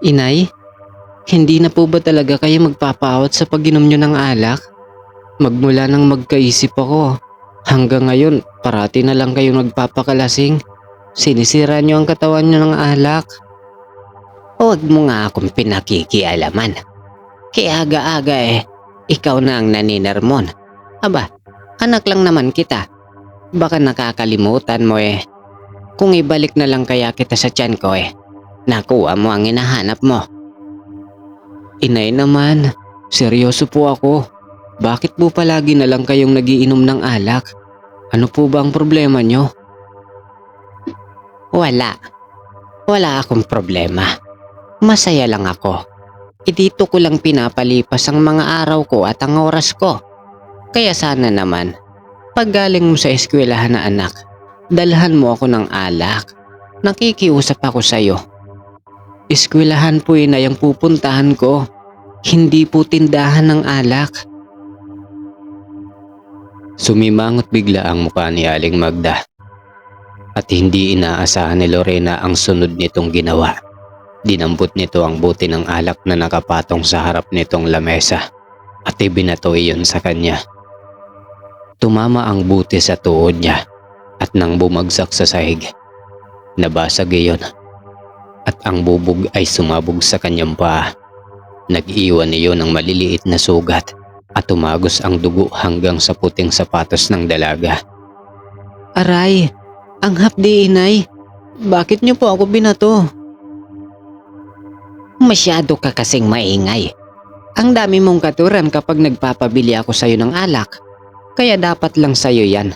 Inay, hindi na po ba talaga kayo magpapaawat sa pag-inom nyo ng alak? Magmula nang magkaisip ako, hanggang ngayon parati na lang kayong nagpapakalasing. Sinisira nyo ang katawan nyo ng alak. Huwag mo nga akong pinakikialaman. Kaya aga-aga ikaw na ang naninirmon. Aba, anak lang naman kita. Baka nakakalimutan mo Kung ibalik na lang kaya kita sa tiyan ko nakuha mo ang hinahanap mo. Inay naman, seryoso po ako. Bakit po palagi na lang kayong nagiinom ng alak? Ano po ba ang problema nyo? Wala. Wala akong problema. Masaya lang ako. Dito ko lang pinapalipas ang mga araw ko at ang oras ko. Kaya sana naman, pag galing mo sa eskwelahan na anak, dalhan mo ako ng alak. Nakikiusap ako sa'yo. Eskwelahan po Inay ang pupuntahan ko. Hindi po tindahan ng alak. Sumimangot bigla ang mukha ni Aling Magda. At hindi inaasahan ni Lorena ang sunod nitong ginawa. Dinampot nito ang bote ng alak na nakapatong sa harap nitong lamesa at ibinato iyon sa kanya. Tumama ang bote sa tuhod niya at nang bumagsak sa sahig, nabasag iyon at ang bubog ay sumabog sa kanyang paa. Nag-iwan iyon ng maliliit na sugat at tumagos ang dugo hanggang sa puting sapatos ng dalaga. Aray, ang hapdi Inay. Bakit nyo po ako binato? Masyado ka kasing maingay. Ang dami mong katuran kapag nagpapabili ako sa'yo ng alak. Kaya dapat lang sa'yo yan.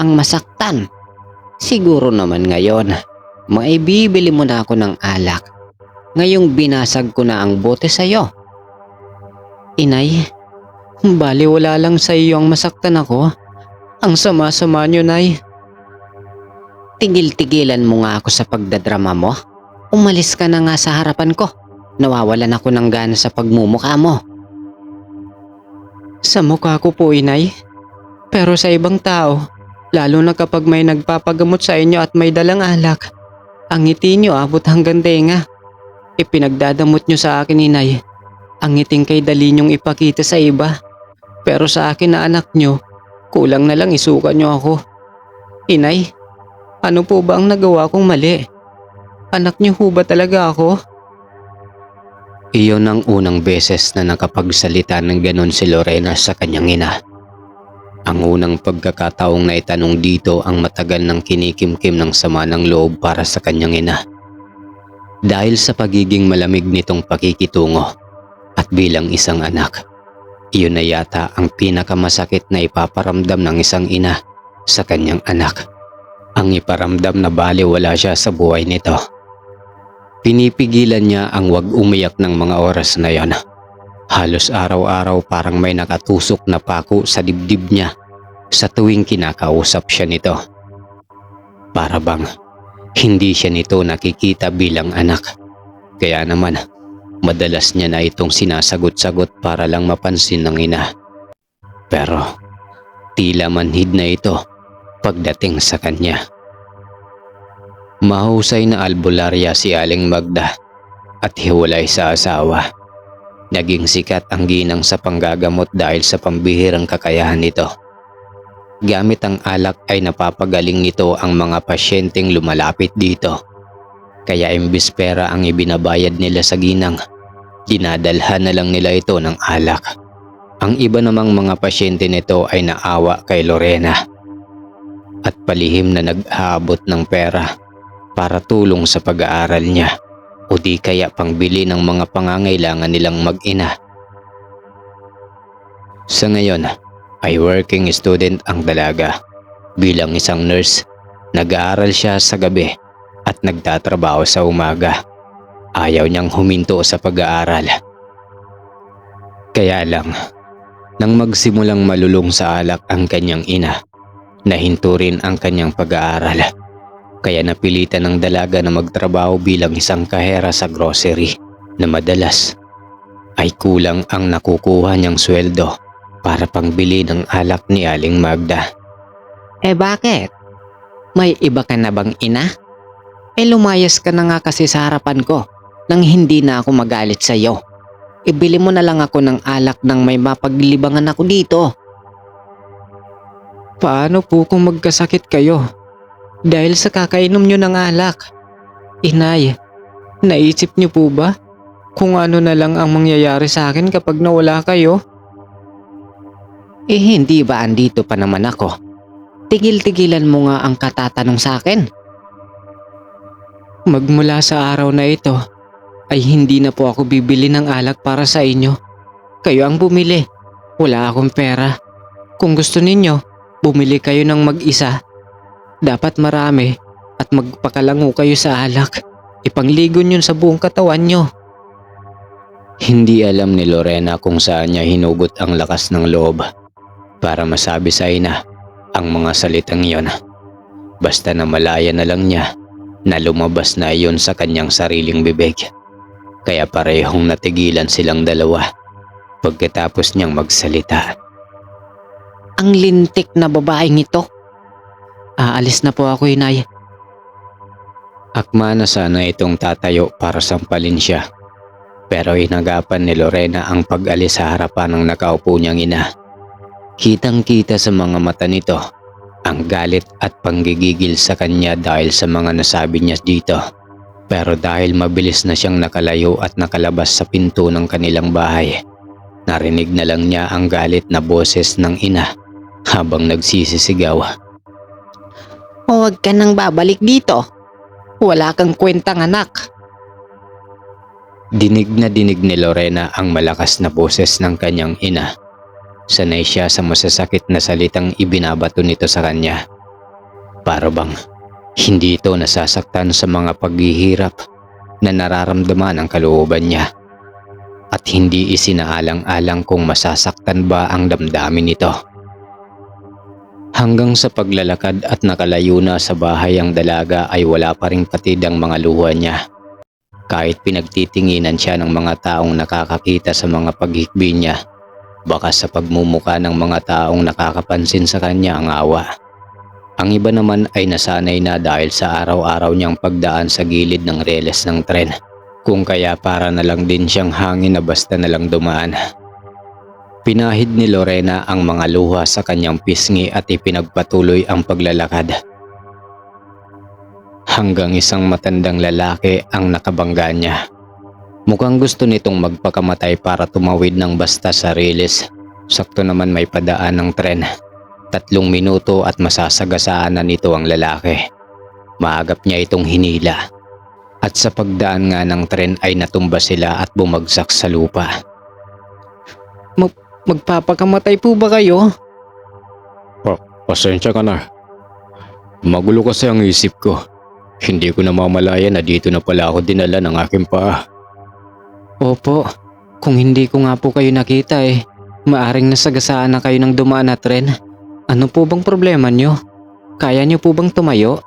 Ang masaktan. Siguro naman ngayon, maibibili mo na ako ng alak. Ngayong binasag ko na ang bote sa'yo. Inay, bali wala lang sa iyo ang masaktan ako. Ang sama-sama nyo, Nay. Tigil-tigilan mo nga ako sa pagdadrama mo. Umalis ka na nga sa harapan ko. Nawawalan ako ng gana sa pagmumukha mo. Sa mukha ko po, Inay. Pero sa ibang tao, lalo na kapag may nagpapagamot sa inyo at may dalang alak, ang ngiti nyo abot hanggang tenga. Ipinagdadamot nyo sa akin, Inay. Ang ngiting kay dali nyong ipakita sa iba. Pero sa akin na anak nyo, kulang na lang isuka nyo ako. Inay, ano po ba ang nagawa kong mali? Anak nyo ho ba talaga ako? Iyon ang unang beses na nakapagsalita ng ganon si Lorena sa kanyang ina. Ang unang pagkakataong naitanong dito ang matagal ng kinikimkim ng sama ng loob para sa kanyang ina. Dahil sa pagiging malamig nitong pakikitungo at bilang isang anak, iyon na yata ang pinakamasakit na ipaparamdam ng isang ina sa kanyang anak. Ang iparamdam na baliwala siya sa buhay nito. Pinipigilan niya ang wag umiyak ng mga oras na yon. Halos araw-araw parang may nakatusok na pako sa dibdib niya sa tuwing kinakausap siya nito. Para bang hindi siya nito nakikita bilang anak. Kaya naman madalas niya na itong sinasagot-sagot para lang mapansin ng ina. Pero tila manhid na ito pagdating sa kanya. Mahusay na albularya si Aling Magda at hiwalay sa asawa. Naging sikat ang ginang sa panggagamot dahil sa pambihirang kakayahan nito. Gamit ang alak ay napapagaling nito ang mga pasyenteng lumalapit dito. Kaya imbis pera ang ibinabayad nila sa ginang, dinadalhan na lang nila ito ng alak. Ang iba namang mga pasyente nito ay naawa kay Lorena at palihim na nag-aabot ng pera para tulong sa pag-aaral niya o di kaya pangbili ng mga pangangailangan nilang mag-ina. Sa ngayon ay working student ang dalaga. Bilang isang nurse, nag-aaral siya sa gabi at nagtatrabaho sa umaga. Ayaw niyang huminto sa pag-aaral. Kaya lang, nang magsimulang malulong sa alak ang kanyang ina, nahinto rin ang kanyang pag-aaral. Kaya napilitan ng dalaga na magtrabaho bilang isang kahera sa grocery na madalas ay kulang ang nakukuha niyang sweldo para pangbili ng alak ni Aling Magda. Bakit? May iba ka na bang ina? Lumayas ka na nga kasi sa harapan ko. nang hindi na ako magalit sa iyo. Ibili mo na lang ako ng alak nang may mapaglibangan ako dito. Paano po kung magkasakit kayo? Dahil sa kakainom nyo ng alak. Inay, naisip nyo po ba kung ano na lang ang mangyayari sa akin kapag nawala kayo? Hindi ba andito pa naman ako? Tigil-tigilan mo nga ang katatanong sa akin. Magmula sa araw na ito, ay hindi na po ako bibili ng alak para sa inyo. Kayo ang bumili. Wala akong pera. Kung gusto ninyo, bumili kayo ng mag-isa. Dapat marami at magpakalango kayo sa alak. Ipangligo nyo sa buong katawan nyo. Hindi alam ni Lorena kung saan niya hinugot ang lakas ng loob para masabi sa ina ang mga salitang iyon. Basta na malaya na lang niya na lumabas na iyon sa kanyang sariling bibig. Kaya parehong natigilan silang dalawa pagkatapos niyang magsalita. Ang lintik na babaeng ito. Aalis na po ako, inay. Akma na sana itong tatayo para sampalin siya. Pero inagapan ni Lorena ang pag-alis sa harapan ng nakaupo niyang ina. Kitang-kita sa mga mata nito ang galit at panggigigil sa kanya dahil sa mga nasabi niya dito. Pero dahil mabilis na siyang nakalayo at nakalabas sa pinto ng kanilang bahay, narinig na lang niya ang galit na boses ng ina habang nagsisisigaw. Huwag ka nang babalik dito. Wala kang kwentang anak. Dinig na dinig ni Lorena ang malakas na boses ng kanyang ina. Sanay siya sa masasakit na salitang ibinabato nito sa kanya. Para bang hindi ito nasasaktan sa mga paghihirap na nararamdaman ng kalooban niya. At hindi isinaalang-alang kung masasaktan ba ang damdamin nito. Hanggang sa paglalakad at nakalayo na sa bahay ang dalaga ay wala pa ring patid ang mga luha niya. Kahit pinagtitinginan siya ng mga taong nakakakita sa mga paghikbi niya, baka sa pagmumuka ng mga taong nakakapansin sa kanya ang awa. Ang iba naman ay nasanay na dahil sa araw-araw niyang pagdaan sa gilid ng reles ng tren, kung kaya para na lang din siyang hangin na basta na lang dumaan. Pinahid ni Lorena ang mga luha sa kanyang pisngi at ipinagpatuloy ang paglalakad. Hanggang isang matandang lalaki ang nakabangga niya. Mukhang gusto nitong magpakamatay para tumawid ng basta sa reles. Sakto naman may padaan ng tren. 3 minuto at masasagasaan na nito ang lalaki. Maagap niya itong hinila. At sa pagdaan nga ng tren ay natumba sila at bumagsak sa lupa. Magpapakamatay po ba kayo? Pasensya ka na. Magulo kasi ang isip ko. Hindi ko namamalaya na dito na pala ako dinala ng aking paa. Opo, kung hindi ko nga po kayo nakita maaring nasagasaan na kayo ng dumaan na tren. Ano po bang problema nyo? Kaya nyo po bang tumayo?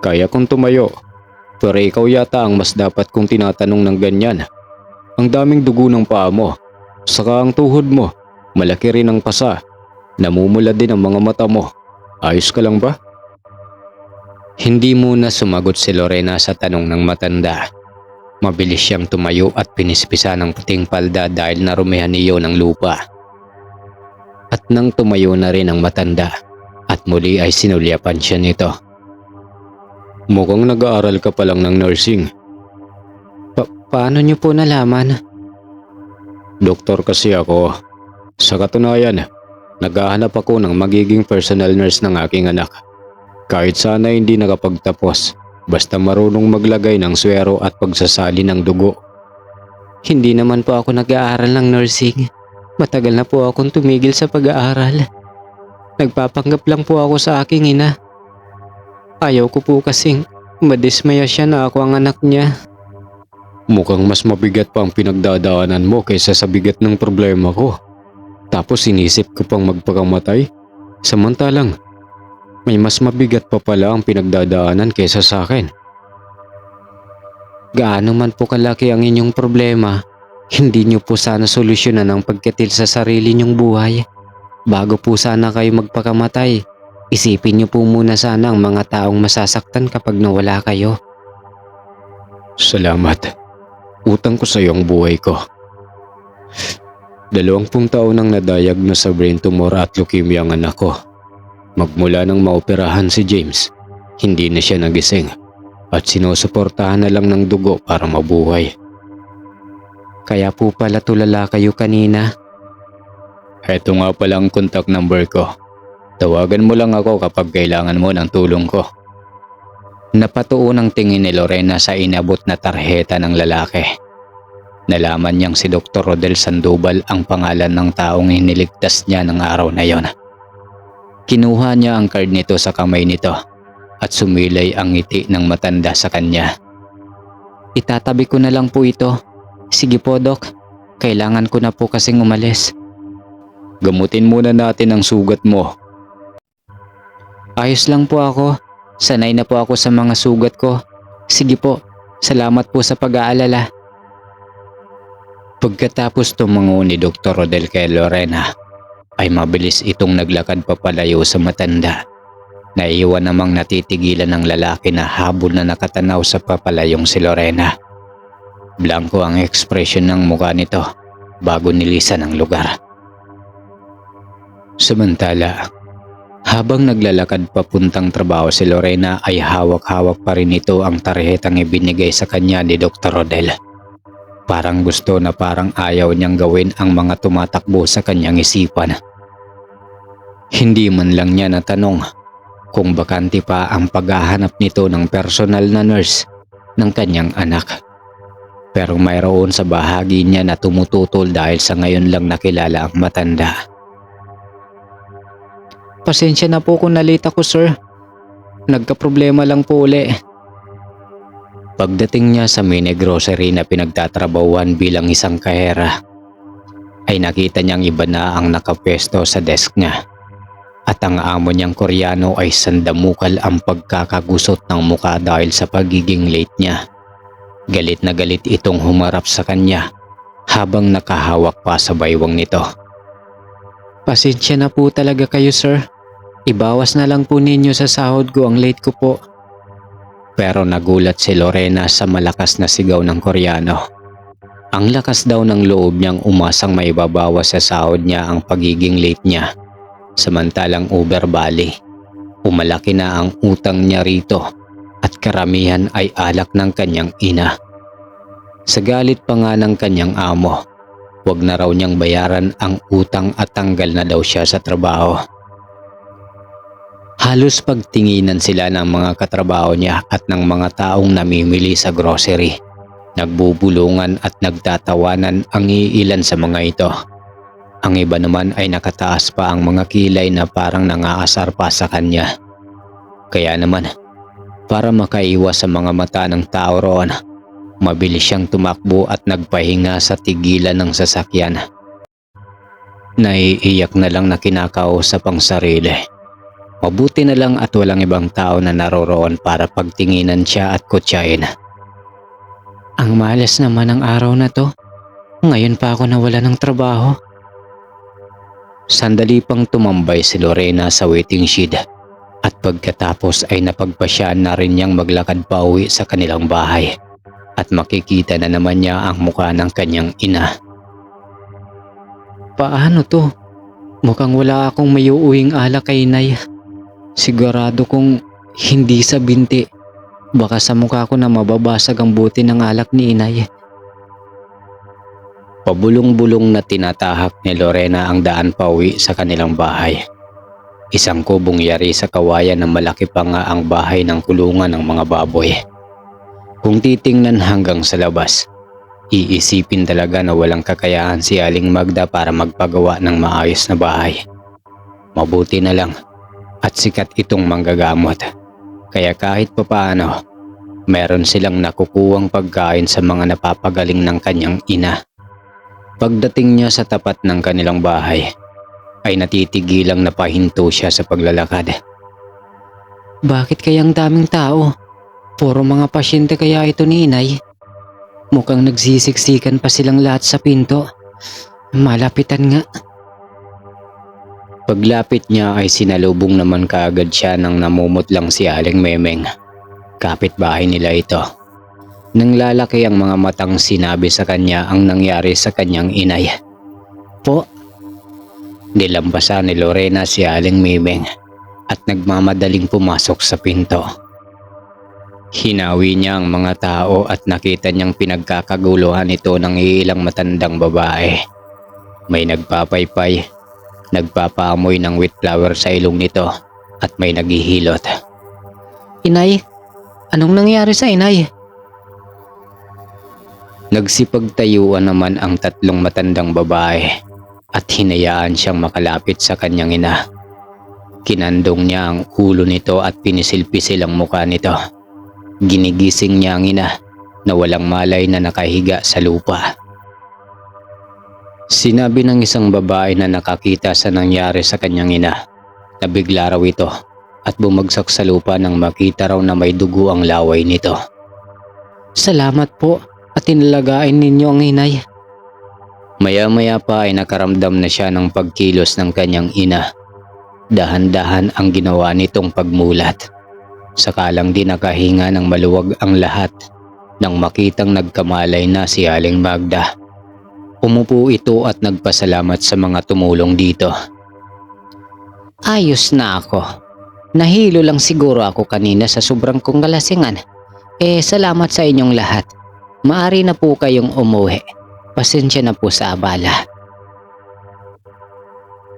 Kaya kong tumayo. Pero ikaw yata ang mas dapat kong tinatanong ng ganyan. Ang daming dugo ng paa mo. Saka ang tuhod mo. Malaki rin ang pasa. Namumula din ang mga mata mo. Ayos ka lang ba? Hindi muna sumagot si Lorena sa tanong ng matanda. Mabilis siyang tumayo at pinispisa ng puting palda dahil narumihan niyo ng lupa. At nang tumayo na rin ang matanda at muli ay sinulyapan siya nito. Mukhang nag-aaral ka pa lang ng nursing. Paano nyo po nalaman? Doktor kasi ako. Sa katunayan, naghahanap ako ng magiging personal nurse ng aking anak. Kahit sana hindi nakapagtapos, basta marunong maglagay ng swero at pagsasali ng dugo. Hindi naman po ako nag-aaral ng nursing. Matagal na po akong tumigil sa pag-aaral. Nagpapanggap lang po ako sa aking ina. Ayaw ko po kasing madismaya siya na ako ang anak niya. Mukhang mas mabigat pa ang pinagdadaanan mo kaysa sa bigat ng problema ko. Tapos inisip ko pang magpakamatay. Samantalang, may mas mabigat pa pala ang pinagdadaanan kaysa sa akin. Gaano man po kalaki ang inyong problema, hindi niyo po sana solusyonan ang pagkatil sa sarili niyong buhay. Bago po sana kayo magpakamatay, isipin niyo po muna sana ang mga taong masasaktan kapag nawala kayo. Salamat. Utang ko sa iyo ang buhay ko. 20 taon nang na-diagnose sa brain tumor at leukemia ang anak ko. Magmula nang maoperahan si James, hindi na siya nagising at sinusuportahan na lang ng dugo para mabuhay. Kaya po pala tulala kayo kanina. Eto nga pala ang contact number ko. Tawagan mo lang ako kapag kailangan mo ng tulong ko. Napatuon ang tingin ni Lorena sa inabot na tarheta ng lalaki. Nalaman niyang si Dr. Rodel Sandoval ang pangalan ng taong hiniligtas niya ng araw na yon. Kinuha niya ang card nito sa kamay nito at sumilay ang ngiti ng matanda sa kanya. Itatabi ko na lang po ito. Sige po, Dok. Kailangan ko na po kasing umalis. Gamutin muna natin ang sugat mo. Ayos lang po ako. Sanay na po ako sa mga sugat ko. Sige po. Salamat po sa pag-aalala. Pagkatapos tumango ni Dr. Rodel kay Lorena, ay mabilis itong naglakad papalayo sa matanda. Naiiwan namang natitigilan ng lalaki na habol na nakatanaw sa papalayong si Lorena. Blanco ang ekspresyon ng mukha nito bago nilisan ang lugar. Samantala, habang naglalakad papuntang trabaho si Lorena ay hawak-hawak pa rin ito ang tarhetang ibinigay sa kanya ni Dr. Rodel. Parang gusto na parang ayaw niyang gawin ang mga tumatakbo sa kanyang isipan. Hindi man lang niya natanong kung bakante pa ang paghahanap nito ng personal na nurse ng kanyang anak. Pero mayroon sa bahagi niya na tumututol dahil sa ngayon lang nakilala ang matanda. Pasensya na po kung nalita ko, sir. Nagka-problema lang po uli. Pagdating niya sa mini grocery na pinagtatrabahuan bilang isang kahera, ay nakita niyang iba na ang nakapwesto sa desk niya. At ang amo niyang Koreano ay sandamukal ang pagkakagusot ng muka dahil sa pagiging late niya. Galit na galit itong humarap sa kanya habang nakahawak pa sa baywang nito. Pasensya na po talaga kayo, sir. Ibawas na lang po ninyo sa sahod ko ang late ko po. Pero nagulat si Lorena sa malakas na sigaw ng Koreano. Ang lakas daw ng loob niyang umasang maibabawas sa sahod niya ang pagiging late niya. Samantalang uberbali, umalaki na ang utang niya rito at karamihan ay alak ng kanyang ina. Sa galit pa nga ng kanyang amo, wag na raw niyang bayaran ang utang at tanggal na daw siya sa trabaho. Halos pagtinginan sila ng mga katrabaho niya at ng mga taong namimili sa grocery. Nagbubulungan at nagtatawanan ang iilan sa mga ito. Ang iba naman ay nakataas pa ang mga kilay na parang nangaasar pa sa kanya. Kaya naman, para makaiwas sa mga mata ng tao roon, mabilis siyang tumakbo at nagpahinga sa tigilan ng sasakyan. Naiiyak na lang na kinakausap ang sarili. Mabuti na lang at walang ibang tao na naroroon para pagtinginan siya at kutsain. Ang malas naman ang araw na to. Ngayon pa ako nawala ng trabaho. Sandali pang tumambay si Lorena sa waiting shed at pagkatapos ay napagpasyaan na rin niyang maglakad pa uwi sa kanilang bahay at makikita na naman niya ang mukha ng kanyang ina. Paano to? Mukhang wala akong may uuwing alak kay Inay. Sigurado kong hindi sa binti. Baka sa mukha ko na mababasag ang buti ng alak ni Inay. Pabulong-bulong na tinatahak ni Lorena ang daan pauwi sa kanilang bahay. Isang kubong yari sa kawayan na malaki pa nga ang bahay ng kulungan ng mga baboy. Kung titingnan hanggang sa labas, iisipin talaga na walang kakayahan si Aling Magda para magpagawa ng maayos na bahay. Mabuti na lang at sikat itong manggagamot. Kaya kahit papaano, meron silang nakukuwang pagkain sa mga napapagaling ng kanyang ina. Pagdating niya sa tapat ng kanilang bahay, ay natitigilang napahinto siya sa paglalakad. Bakit kayang daming tao? Puro mga pasyente kaya ito ni Inay? Mukhang nagsisiksikan pa silang lahat sa pinto. Malapitan nga. Paglapit niya ay sinalubong naman kaagad siya nang namumutlang si Aling Memeng. Kapitbahay nila ito. Nang lalaki ang mga matang sinabi sa kanya ang nangyari sa kanyang inay. Po, Nilampasan ni Lorena si Aling Miming at nagmamadaling pumasok sa pinto. Hinawi niya ang mga tao at nakita niyang pinagkakaguluhan ito ng ilang matandang babae. May nagpapaypay, nagpapaamoy ng wheat flour sa ilong nito at may naghihilot. Inay, anong nangyari sa inay? Nagsipagtayuan naman ang tatlong matandang babae at hinayaan siyang makalapit sa kanyang ina. Kinandong niya ang ulo nito at pinisil-pisil ang mukha nito. Ginigising niya ang ina na walang malay na nakahiga sa lupa. Sinabi ng isang babae na nakakita sa nangyari sa kanyang ina na bigla raw ito at bumagsak sa lupa nang makita raw na may dugo ang laway nito. Salamat po at inilagain ninyo ang inay. Maya-maya pa ay nakaramdam na siya ng pagkilos ng kanyang ina. Dahan-dahan ang ginawa nitong pagmulat. Sakalang di nakahinga ng maluwag ang lahat nang makitang nagkamalay na si Aling Magda. Umupo ito at nagpasalamat sa mga tumulong dito. ayos na ako. Nahilo lang siguro ako kanina sa sobrang kong kalasingan. Salamat sa inyong lahat. Maari na po kayong umuwi. Pasensya na po sa abala.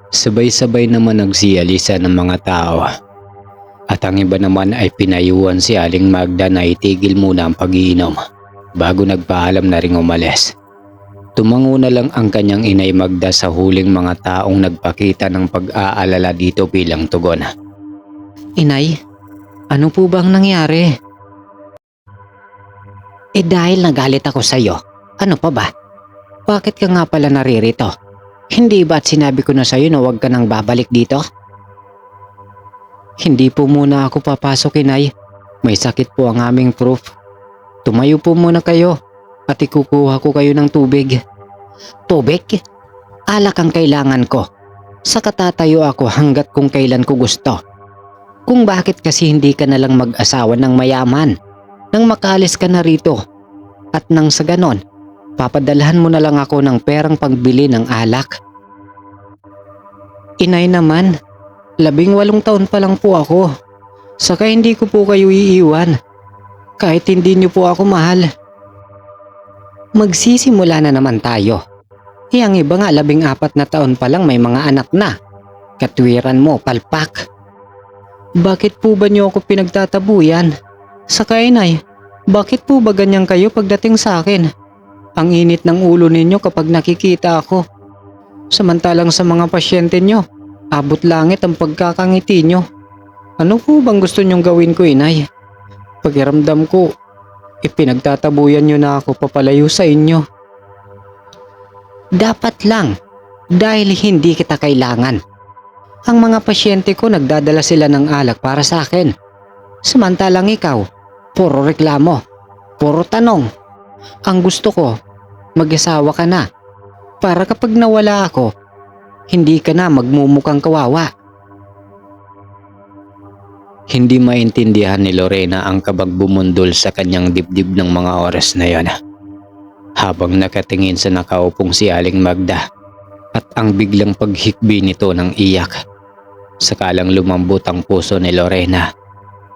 Sabay-sabay naman nagsiyalisa ng mga tao. At ang iba naman ay pinayuhan si Aling Magda na itigil muna ang pag-iinom bago nagpaalam na ring umalis. Tumango na lang ang kanyang inay Magda sa huling mga taong nagpakita ng pag-aalala dito bilang tugon. Inay, ano po bang nangyari? Dahil nagalit ako sa iyo, ano pa ba? Bakit ka nga pala naririto? Hindi ba't sinabi ko na sa iyo na huwag ka nang babalik dito? Hindi po muna ako papasok, inay. May sakit po ang aming proof. Tumayo po muna kayo at ikukuha ko kayo ng tubig. Tubig? Alak ang kailangan ko. Saka tatayo ako hanggat kung kailan ko gusto. Kung bakit kasi hindi ka na lang mag-asawa ng mayaman nang makaalis ka na rito. At nang sa ganon, papadalhan mo na lang ako ng perang pagbili ng alak. Inay naman, 18 taon pa lang po ako. Saka hindi ko po kayo iiwan. Kahit hindi niyo po ako mahal. Magsisimula na naman tayo. Ang iba nga 14 na taon pa lang may mga anak na. Katwiran mo, palpak. Bakit po ba niyo ako pinagtatabuyan? Saka inay, bakit po ba ganyan kayo pagdating sa akin? Ang init ng ulo ninyo kapag nakikita ako. Samantalang sa mga pasyente nyo, abot langit ang pagkakangiti nyo. Ano po bang gusto nyong gawin ko, inay? Pakiramdam ko, pinagtatabuyan nyo na ako papalayo sa inyo. Dapat lang, dahil hindi kita kailangan. Ang mga pasyente ko nagdadala sila ng alak para sa akin. Samantalang ikaw, puro reklamo, puro tanong. Ang gusto ko, mag-asawa ka na. Para kapag nawala ako, hindi ka na magmumukhang kawawa. Hindi maintindihan ni Lorena ang kabag bumundol sa kanyang dibdib ng mga oras na yon. Habang nakatingin sa nakaupong si Aling Magda at ang biglang paghikbi nito ng iyak. Sakalang lumambot ang puso ni Lorena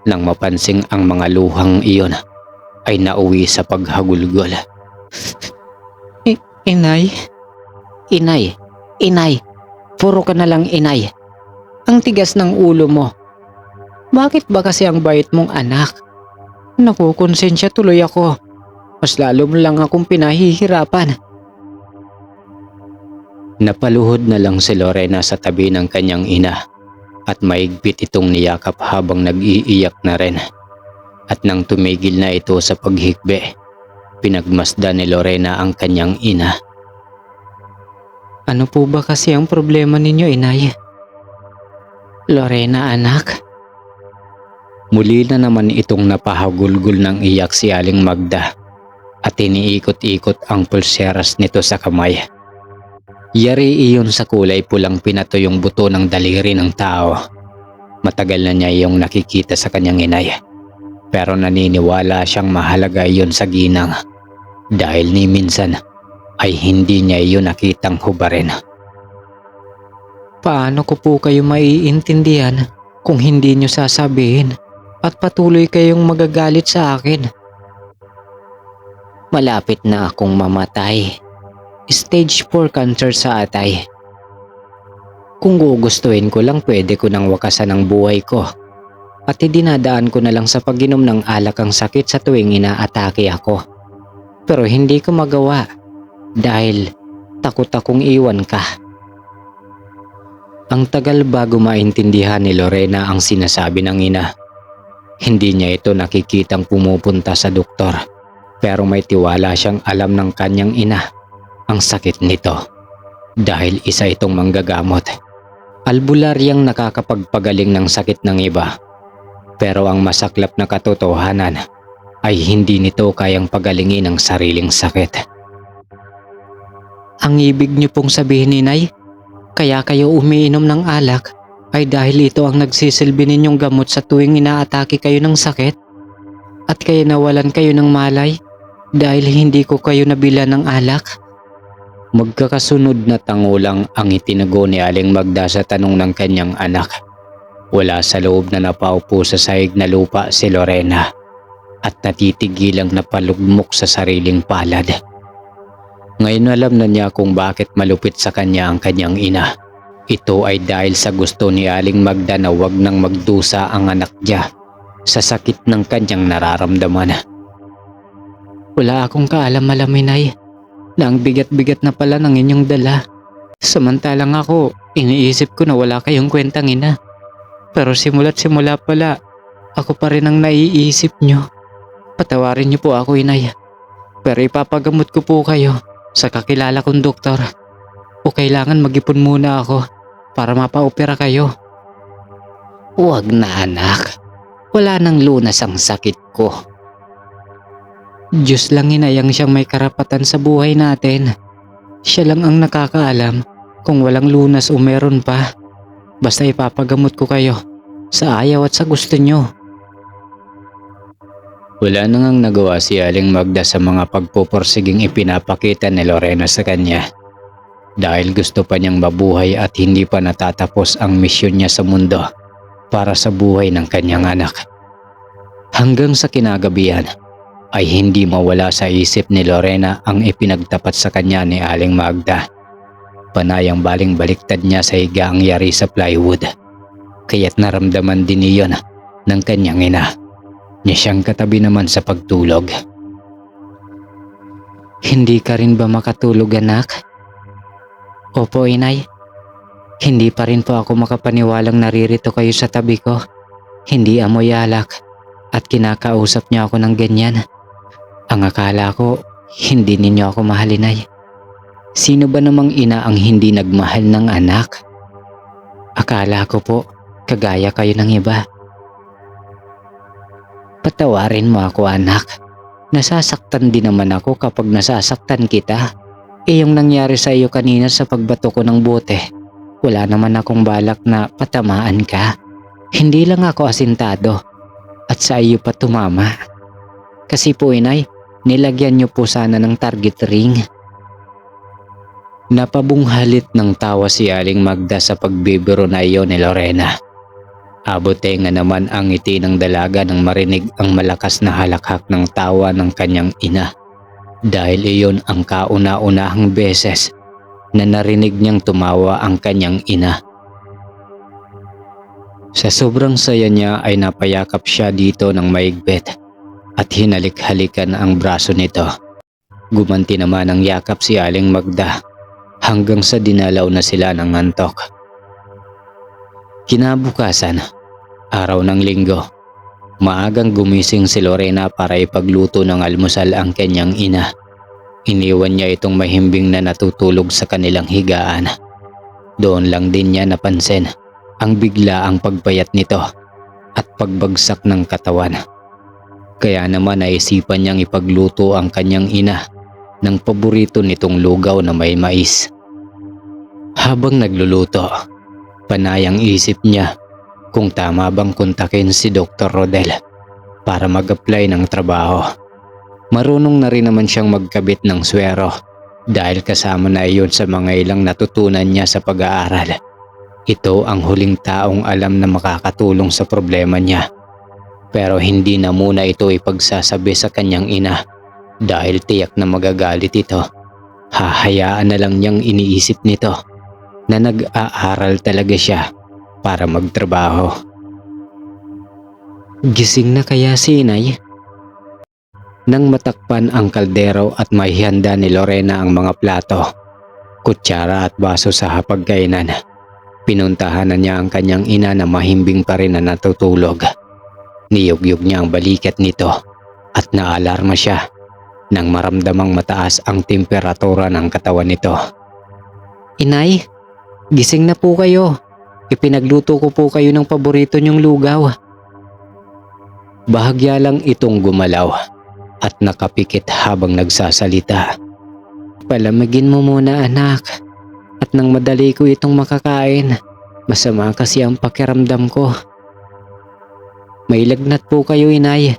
nang mapansing ang mga luhang iyon ay nauwi sa paghagulgol. Inay, Inay, puro ka na lang inay. Ang tigas ng ulo mo. Bakit ba kasi ang bait mong anak? nakukonsensya tuloy ako. Mas lalo mo lang akong pinahihirapan. Napaluhod na lang si Lorena sa tabi ng kanyang ina at maigpit itong niyakap habang nag-iiyak na rin. At nang tumigil na ito sa paghikbi, pinagmasdan ni Lorena ang kanyang ina. Ano po ba kasi ang problema ninyo, inay? Lorena anak, Muli na naman itong napahagulgol ng iyak si Aling Magda at iniikot-ikot ang pulseras nito sa kamay. Yari iyon sa kulay pulang pinatuyong buto ng daliri ng tao. Matagal na niya iyong nakikita sa kanyang inay. Pero naniniwala siyang mahalaga iyon sa ginang dahil ni minsan ay hindi niya iyon nakitang hubarin. Paano ko po kayo maiintindihan kung hindi nyo sasabihin at patuloy kayong magagalit sa akin? Malapit na akong mamatay. Stage 4 cancer sa atay. Kung gugustuhin ko lang, pwede ko nang wakasan ang buhay ko. At idinadaan ko na lang sa pag-inom ng alak ang sakit sa tuwing inaatake ako. Pero hindi ko magawa dahil takot akong iwan ka. Ang tagal bago maintindihan ni Lorena ang sinasabi ng ina. Hindi niya ito nakikitang pumupunta sa doktor, pero may tiwala siyang alam ng kanyang ina ang sakit nito dahil isa itong manggagamot. Albularyang nakakapagpagaling ng sakit ng iba, pero ang masaklap na katotohanan ay hindi nito kayang pagalingin ang sariling sakit. Ang ibig nyo pong sabihin, Inay, kaya kayo umiinom ng alak ay dahil ito ang nagsisilbi ninyong gamot sa tuwing inaatake kayo ng sakit? At kaya nawalan kayo ng malay dahil hindi ko kayo nabila ng alak? Magkakasunod na tangulang ang itinago ni Aling Magda sa tanong ng kanyang anak. Wala sa loob na napaupo sa sahig na lupa si Lorena at natitigilang napalugmok sa sariling palad. Ngayon alam na niya kung bakit malupit sa kanya ang kanyang ina. Ito ay dahil sa gusto ni Aling Magda na wag nang magdusa ang anak niya sa sakit ng kanyang nararamdaman. Wala akong kaalam-alam, Inay, na ang bigat-bigat na pala ng inyong dala. Samantalang ako, iniisip ko na wala kayong kwentang ina. Pero simula't simula pala, ako pa rin ang naiisip nyo. Patawarin niyo po ako, Inay. Pero ipapagamot ko po kayo sa kakilala kong doktor. O kailangan mag-ipon muna ako para mapaopera kayo. Huwag na anak. Wala nang lunas ang sakit ko. Diyos lang, Inay, ang siyang may karapatan sa buhay natin. Siya lang ang nakakaalam kung walang lunas o meron pa. Basta ipapagamot ko kayo sa ayaw at sa gusto nyo. Wala na ngang nagawa si Aling Magda sa mga pagpupursiging ipinapakita ni Lorena sa kanya. Dahil gusto pa niyang mabuhay at hindi pa natatapos ang misyon niya sa mundo para sa buhay ng kanyang anak. Hanggang sa kinagabihan ay hindi mawala sa isip ni Lorena ang ipinagtapat sa kanya ni Aling Magda. Panay ang baling-baliktad niya sa higaang yari sa plywood. Kaya't naramdaman din iyon ng kanyang ina. Niya siyang katabi naman sa pagtulog. Hindi ka rin ba makatulog, anak? Opo, Inay. Hindi pa rin po ako makapaniwalang naririto kayo sa tabi ko. Hindi amoy alak at kinakausap niyo ako ng ganyan. Ang akala ko, hindi ninyo ako mahal, Inay. Sino ba namang ina ang hindi nagmahal ng anak? Akala ko po, kagaya kayo ng iba. Patawarin mo ako, anak. Nasasaktan din naman ako kapag nasasaktan kita. Yung nangyari sa iyo kanina sa pagbato ko ng bote, wala naman akong balak na patamaan ka. Hindi lang ako asintado at sa iyo pa tumama. Kasi po, Inay, nilagyan niyo po sana ng target ring. Napabunghalit ng tawa si Aling Magda sa pagbibiro na iyon ni Lorena. Abutenga naman ang ngiti ng dalaga nang marinig ang malakas na halakhak ng tawa ng kanyang ina. Dahil iyon ang kauna-unahang beses na narinig niyang tumawa ang kanyang ina. Sa sobrang saya niya ay napayakap siya dito ng maigpit at hinalik-halikan ang braso nito. Gumanti naman ang yakap si Aling Magda hanggang sa dinalaw na sila ng antok. Kinabukasan, araw ng linggo, maagang gumising si Lorena para ipagluto ng almusal ang kanyang ina. Iniwan niya itong mahimbing na natutulog sa kanilang higaan. Doon lang din niya napansin ang biglaang pagpayat nito at pagbagsak ng katawan. Kaya naman naisipan niyang ipagluto ang kanyang ina ng paborito nitong lugaw na may mais. Habang nagluluto, panay ang isip niya kung tama bang kontakin si Dr. Rodel para mag-apply ng trabaho. Marunong na rin naman siyang magkabit ng swero dahil kasama na iyon sa mga ilang natutunan niya sa pag-aaral. Ito ang huling taong alam na makakatulong sa problema niya. Pero hindi na muna ito ipagsasabi sa kanyang ina dahil tiyak na magagalit ito. Hahayaan na lang niyang iniisip nito na nag-aaral talaga siya para magtrabaho. Gising na kaya si inay? Nang matakpan ang kaldero at may handa ni Lorena ang mga plato, kutsara at baso sa hapagkainan, pinuntahan na niya ang kanyang ina na mahimbing pa rin na natutulog. Niyugyug niya ang balikat nito at naalarma siya nang maramdamang mataas ang temperatura ng katawan nito. Inay, gising na po kayo. Ipinagluto ko po kayo ng paborito niyong lugaw. Bahagya lang itong gumalaw at nakapikit habang nagsasalita. Palamigin mo muna anak. At nang madali ko itong makakain, masama kasi ang pakiramdam ko. May lagnat po kayo inay.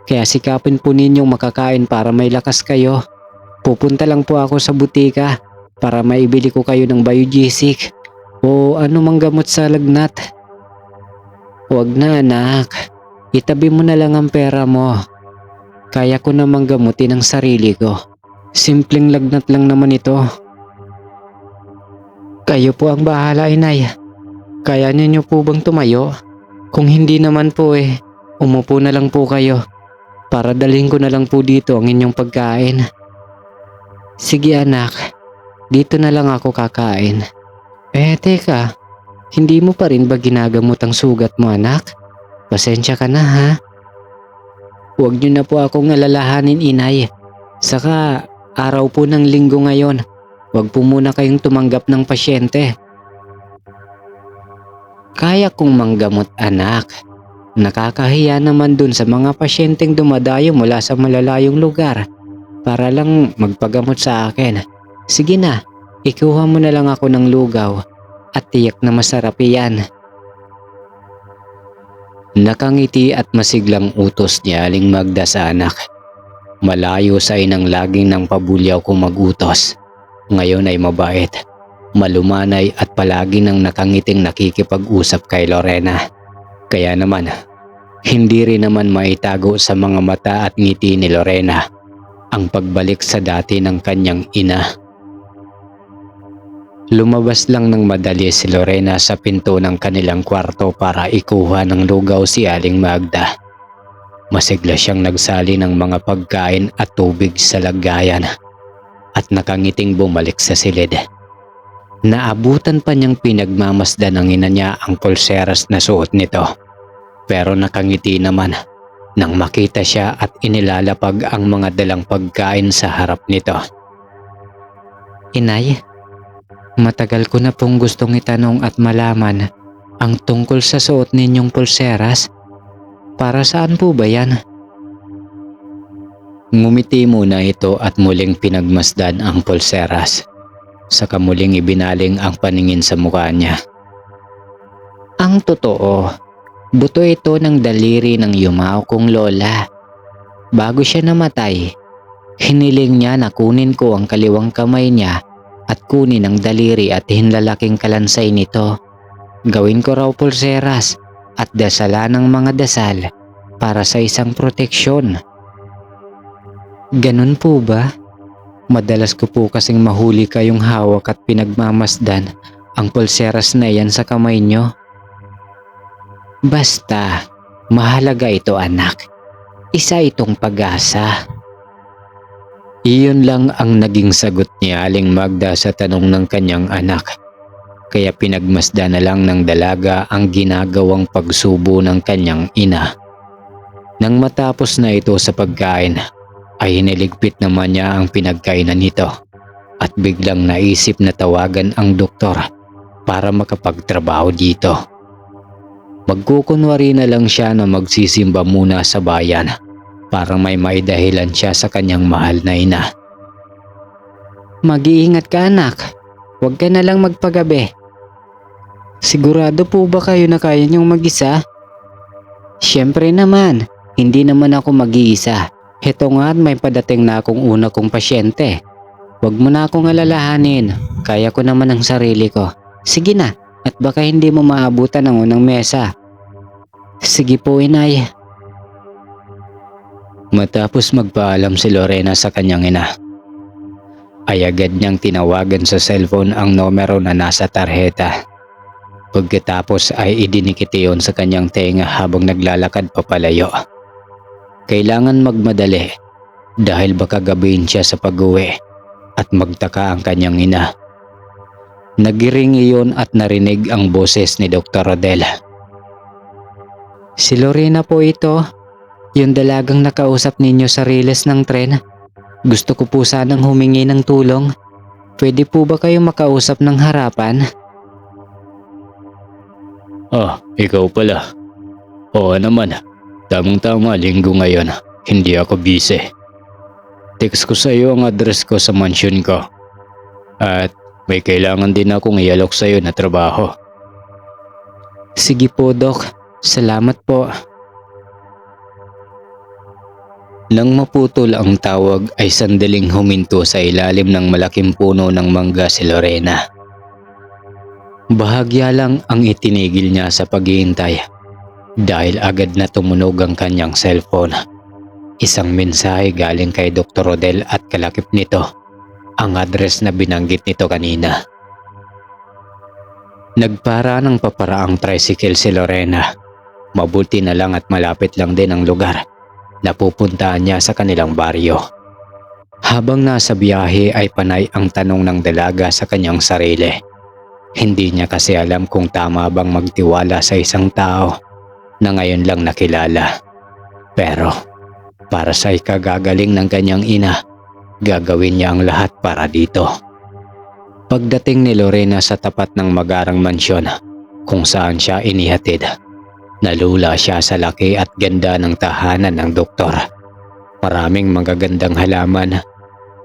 Kaya sikapin po ninyong makakain para may lakas kayo. Pupunta lang po ako sa butika para maibili ko kayo ng Biogesic o anumang gamot sa lagnat. Huwag na anak. Itabi mo na lang ang pera mo. Kaya ko namang gamutin ang sarili ko. Simpleng lagnat lang naman ito. Kayo po ang bahala inay. Kaya niyo po bang tumayo? Kung hindi naman po umupo na lang po kayo. Para dalhin ko na lang po dito ang inyong pagkain. Sige anak, dito na lang ako kakain. Teka, hindi mo pa rin ba ginagamot ang sugat mo anak? Pasensya ka na ha. Huwag niyo na po akong alalahanin inay. Saka araw po ng linggo ngayon. Huwag po muna kayong tumanggap ng pasyente. Kaya kong manggamot anak. Nakakahiya naman dun sa mga pasyenteng dumadayo mula sa malalayong lugar para lang magpagamot sa akin. Sige na, ikuha mo na lang ako ng lugaw at tiyak na masarap iyan. Nakangiti at masiglang utos ni Aling Magda sa anak. Malayo sa inang laging nang pabulyaw kung mag-utos. Ngayon ay mabait, malumanay at palagi nang nakangiting nakikipag-usap kay Lorena. Kaya naman, hindi rin naman maitago sa mga mata at ngiti ni Lorena ang pagbalik sa dati ng kanyang ina. Lumabas lang ng madali si Lorena sa pinto ng kanilang kwarto para ikuha ng lugaw si Aling Magda. Masigla siyang nagsali ng mga pagkain at tubig sa lagayan at nakangiting bumalik sa silid. Naabutan pa niyang pinagmamasdan ng ina niya ang pulseras na suot nito. Pero nakangiti naman nang makita siya at inilalapag ang mga dalang pagkain sa harap nito. Inay, matagal ko na pong gustong itanong at malaman ang tungkol sa suot ninyong pulseras. Para saan po ba yan? Ngumiti muna ito at muling pinagmasdan ang pulseras. Saka muling ibinaling ang paningin sa mukha niya. Ang totoo, buto ito ng daliri ng yumao kong lola. Bago siya namatay, hiniling niya na kunin ko ang kaliwang kamay niya at kunin ang daliri at hinlalaking kalansay nito. Gawin ko raw pulseras at dasalan ng mga dasal para sa isang proteksyon. Ganun po ba? Madalas ko po kasing mahuli kayong hawak at pinagmamasdan ang pulseras na yan sa kamay nyo. Basta, mahalaga ito anak. Isa itong pag-asa. Iyon lang ang naging sagot ni Aling Magda sa tanong ng kanyang anak. Kaya pinagmasdan na lang ng dalaga ang ginagawang pagsubo ng kanyang ina. Nang matapos na ito sa pagkain, ay hiniligpit naman niya ang pinagkainan nito at biglang naisip na tawagan ang doktor para makapagtrabaho dito. Magkukunwari na lang siya na magsisimba muna sa bayan para may maidahilan siya sa kanyang mahal na ina. Mag-iingat ka anak. Huwag ka na lang magpagabi. Sigurado po ba kayo na kaya niyong mag-isa? Siyempre naman, Hindi naman ako mag-iisa. Heto nga at may padating na akong una kong pasyente. Huwag mo na akong alalahanin. Kaya ko naman ang sarili ko. Sige na, at baka hindi mo maabutan ang unang mesa. Sige po, inay. Matapos magpaalam si Lorena sa kanyang ina, ay agad niyang tinawagan sa cellphone ang numero na nasa tarheta. Pagkatapos ay idinikit iyon sa kanyang tenga habang naglalakad papalayo. Kailangan magmadali dahil baka gabihin siya sa pag-uwi at magtaka ang kanyang ina. Nagiring iyon at narinig ang boses ni Dr. Rodel. Si Lorena po ito, yung dalagang nakausap ninyo sa riles ng tren. Gusto ko po sanang humingi ng tulong. Pwede po ba kayo makausap ng harapan? Ah, ikaw pala. Oo naman, tamang-tama, linggo ngayon. Hindi ako busy. Text ko sa iyo ang address ko sa mansion ko. At may kailangan din akong ialok sa iyo na trabaho. Sige po, Doc. Salamat po. Nang maputol ang tawag ay sandaling huminto sa ilalim ng malaking puno ng mangga si Lorena. Bahagya lang ang itinigil niya sa paghihintay dahil agad na tumunog ang kanyang cellphone. Isang mensahe galing kay Dr. Rodel at kalakip nito ang address na binanggit nito kanina. Nagpara ng paparaang tricycle si Lorena. Mabuti na lang at malapit lang din ang lugar na pupuntahan niya sa kanilang baryo. Habang nasa biyahe ay panay ang tanong ng dalaga sa kanyang sarili. Hindi niya kasi alam kung tama bang magtiwala sa isang tao na ngayon lang nakilala. Pero para sa ikagagaling ng kanyang ina, gagawin niya ang lahat para dito. Pagdating ni Lorena sa tapat ng magarang mansyon kung saan siya inihatid, nalula siya sa laki at ganda ng tahanan ng doktor. Maraming magagandang halaman,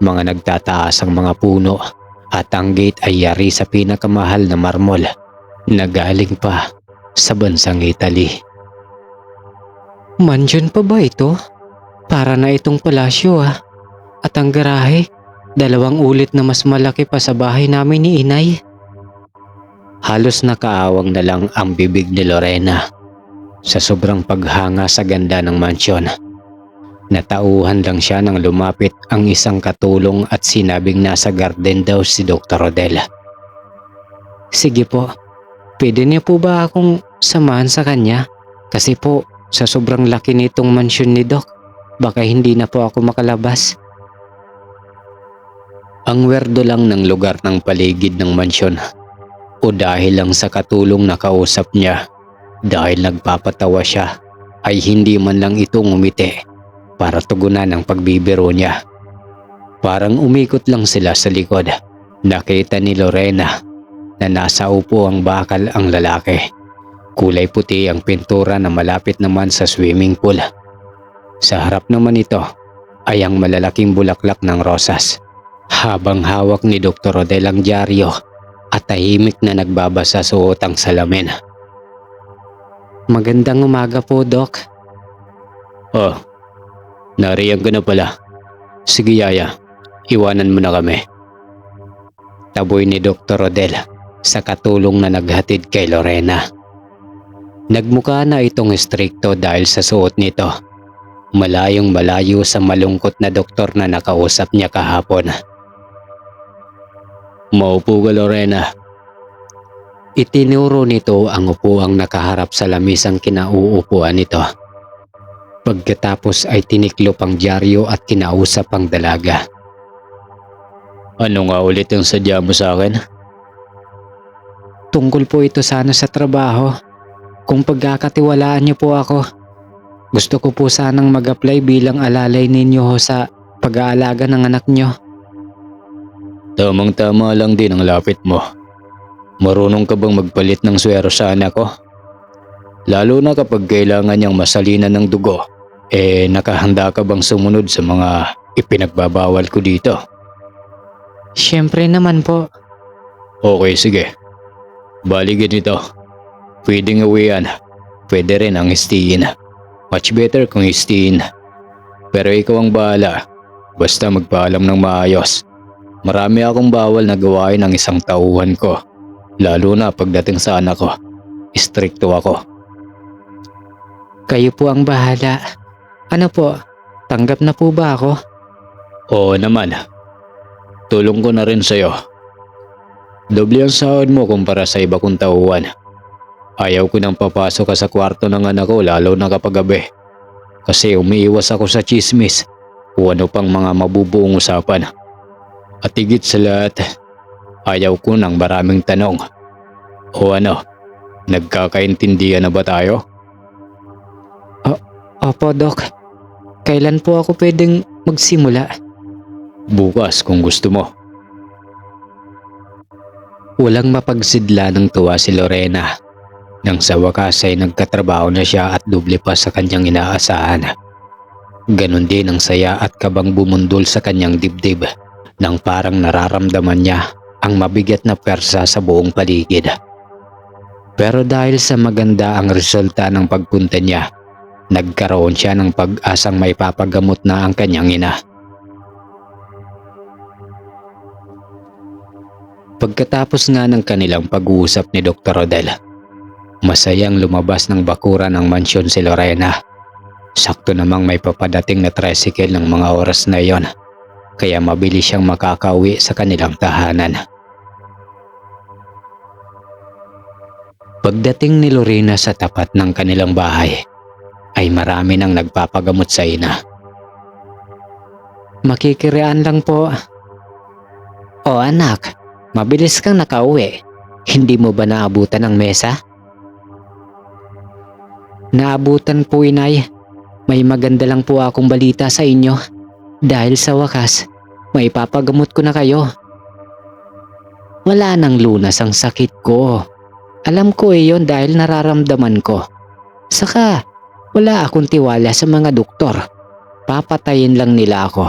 mga nagtataas ang mga puno at ang gate ay yari sa pinakamahal na marmol na galing pa sa bansang Italy. Mansion pa ba ito? Para na itong palasyo ah. At ang garahe, 2 ulit na mas malaki pa sa bahay namin ni inay. Halos nakaawang na lang ang bibig ni Lorena sa sobrang paghanga sa ganda ng mansyon. Natauhan lang siya nang lumapit ang isang katulong at sinabing nasa garden daw si Dr. Rodel. Sige po, pwede niyo po ba akong samahan sa kanya? Kasi po, sa sobrang laki nitong mansyon ni Doc, baka hindi na po ako makalabas. Ang werdo lang ng lugar ng paligid ng mansyon o dahil lang sa katulong na kausap niya. Dahil nagpapatawa siya ay hindi man lang ito ngumiti para tugunan ang pagbibiro niya. Parang umikot lang sila sa likod. Nakita ni Lorena na nasa upo ang bakal ang lalaki. Kulay puti ang pintura na malapit naman sa swimming pool. Sa harap naman ito ay ang malalaking bulaklak ng rosas. Habang hawak ni Dr. Rodel ang dyaryo at tahimik na nagbabasa sa utang salamin. Magandang umaga po, Doc. Oh, nariyan ka na pala. Sige Yaya, iwanan mo na kami. Taboy ni Dr. Rodel sa katulong na naghatid kay Lorena. Nagmukha na itong strikto dahil sa suot nito. Malayong malayo sa malungkot na doktor na nakausap niya kahapon. Maupo ka Lorena. Itinuro nito ang upuang nakaharap sa lamisang kinauupuan nito. Pagkatapos ay tiniklop ang dyaryo at kinausap ang dalaga. Ano nga ulit ang sadya mo sa akin? Tungkol po ito sana sa trabaho. Kung pagkakatiwalaan niyo po ako, gusto ko po sanang mag-apply bilang alalay ninyo ho sa pag-aalaga ng anak niyo. Tamang-tama lang din ang lapit mo. Marunong ka bang magpalit ng swero sa anak ko? Lalo na kapag kailangan niyang masalinan ng dugo, nakahanda ka bang sumunod sa mga ipinagbabawal ko dito? Siyempre naman po. Okay, sige. Bali ganito. Pwedeng uwian, pwede rin ang istiyin. Much better kung istiin. Pero ikaw ang bahala. Basta magpaalam ng maayos. Marami akong bawal na gawain ng isang tauhan ko. Lalo na pagdating sa anak ko. Istrikto ako. Kayo po ang bahala. Ano po, tanggap na po ba ako? Oo naman. Tulong ko na rin sa'yo. Doble ang sahod mo kumpara sa iba kong tauhan. Ayaw ko nang papasok ka sa kwarto ng anak ko lalo na kapag gabi. Kasi umiiwas ako sa chismis o ano pang mga mabubuong usapan. At higit sa lahat, ayaw ko ng maraming tanong. O ano, nagkakaintindihan na ba tayo? Opo, Dok. Kailan po ako pwedeng magsimula? Bukas kung gusto mo. Walang mapagsidla ng tuwa si Lorena. Nang sa wakas ay nagkatrabaho na siya at doble pa sa kanyang inaasahan. Ganon din ang saya at kabang bumundol sa kanyang dibdib nang parang nararamdaman niya ang mabigat na persa sa buong paligid. Pero dahil sa maganda ang resulta ng pagpunta niya, nagkaroon siya ng pag-asang may papagamot na ang kanyang ina. Pagkatapos nga ng kanilang pag-uusap ni Dr. Rodel, masayang lumabas ng bakuran ng mansyon si Lorena. Sakto namang may papadating na tricycle ng mga oras na iyon, kaya mabilis siyang makakauwi sa kanilang tahanan. Pagdating ni Lorena sa tapat ng kanilang bahay, ay marami nang nagpapagamot sa ina. Makikiraan lang po. O anak, mabilis kang nakauwi. Hindi mo ba naabutan ng mesa? Naabutan po, Inay. May maganda lang po akong balita sa inyo. Dahil sa wakas, may papagamot ko na kayo. Wala nang lunas ang sakit ko. Alam ko yon dahil nararamdaman ko. Saka, wala akong tiwala sa mga doktor. Papatayin lang nila ako.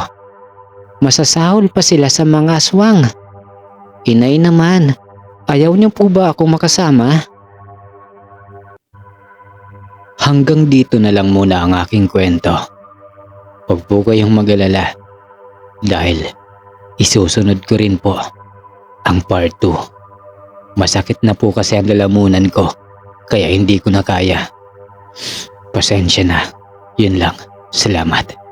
Masasahol pa sila sa mga aswang. Inay naman, Ayaw niyo po ba akong makasama? Hanggang dito na lang muna ang aking kwento. Huwag po kayong mag-alala dahil isusunod ko rin po ang part 2. Masakit na po kasi ang lalamunan ko kaya hindi ko na kaya. Pasensya na. Yun lang. Salamat.